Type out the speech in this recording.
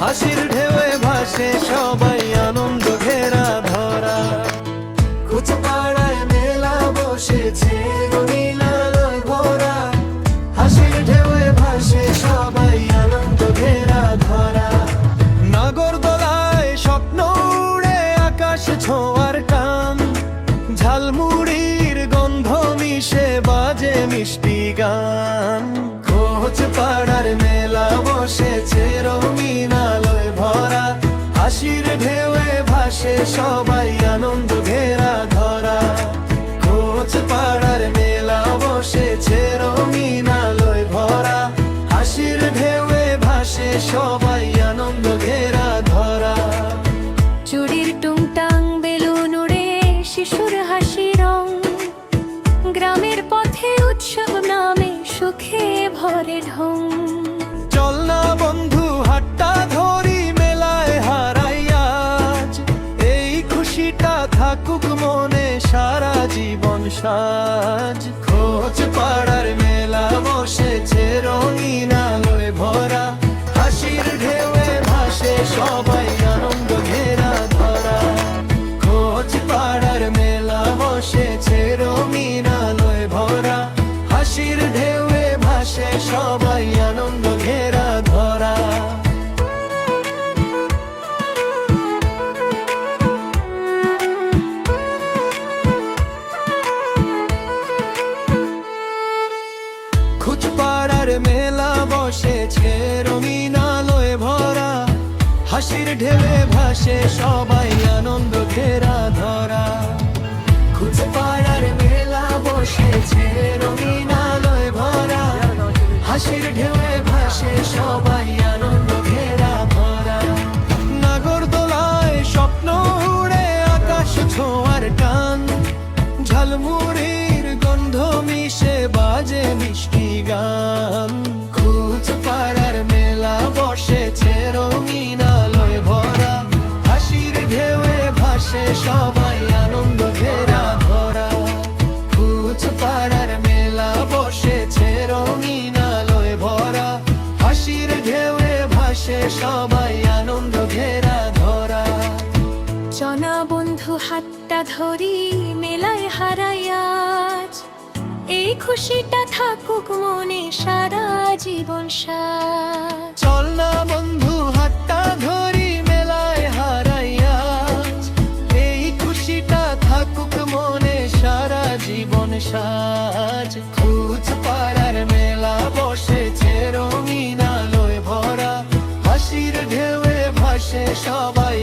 হাসির ঢেউয়ে ভাসে সবাই আনন্দ ঘেরা ধরা। কুচপাড়ায় মেলা বসেছে রঙিন আলোয় ভরা, হাসির ঢেউয়ে ভাসে সবাই আনন্দ ঘেরা ধরা। নাগরদোলায় স্বপ্ন উড়ে আকাশ ছোঁয়ার টান, ঝালমুড়ির গন্ধ মিশে বাজে মিষ্টি গান। কোচপাড়ার মেলা বসেছে রঙিন আলোয় ভরা, হাসির ঢেউয়ে ভাসে সবাই আনন্দ ঘেরা ধরা। কোচপাড়ার মেলা বসেছে রঙিন আলোয় ভরা, হাসির ঢেউয়ে ভাসে সবাই আনন্দ ঘেরা ধরা। চুড়ির টুংটাং বেলুন উড়ে শিশুর হাসি রং, গ্রামের পথে উৎসব নামে সুখে ভরে ঢং। চল না বন্ধু হাতটা ধরি মেলায় হারাই আজ, এই খুশিটা থাকুক মনে সারা জীবন সাজ। কোচপাড়ার মেলা বসেছে রঙিন আলোয় ভরা, হাসির ঢেউয়ে ভাসে সবাই আনন্দ ঘেরা ধরা। কোচপাড়ার মেলা বসেছে রঙিন আলোয় ভরা, হাসির ঢেউয়ে ভাসে সবাই আনন্দ ঘেরা ধরা। কুচপাড়ার মেলা বসেছে রঙিন আলোয় ভরা, হাসির ঢেউয়ে ভাসে সবাই আনন্দ ঘেরা ধরা। কুচপাড়ার মেলা বসেছে রঙিন আলোয় ভরা, হাসির ঢেউয়ে ভাসে সবাই আনন্দ ঘেরা ধরা। নাগরদোলায় স্বপ্ন উড়ে আকাশ ছোঁয়ার টান, ঝালমুড়ির গন্ধ মিশে বাজে মিষ্টি গান। কুচপাড়ার মেলা বসেছে রঙিন আলোয় ভরা, হাসির ঢেউয়ে ভাসে সবাই আনন্দ ঘেরা ধরা। কুচপাড়ার মেলা বসেছে রঙিন আলোয় ভরা, হাসির ঢেউয়ে ভাসে সবাই আনন্দ ঘেরা ধরা। চনা বন্ধু হাতটা ধরি মেলায় হারাই আজ, এই খুশিটা থাকুক মনে সারা জীবন সাজ। চল না বন্ধু হাতটা ধরি মেলায় হারাই আজ, এই খুশিটা থাকুক মনে সারা জীবন সাজ। কুচপাড়ার মেলা বসেছে রঙিন আলোয় ভরা, হাসির ঢেউয়ে ভাসে সবাই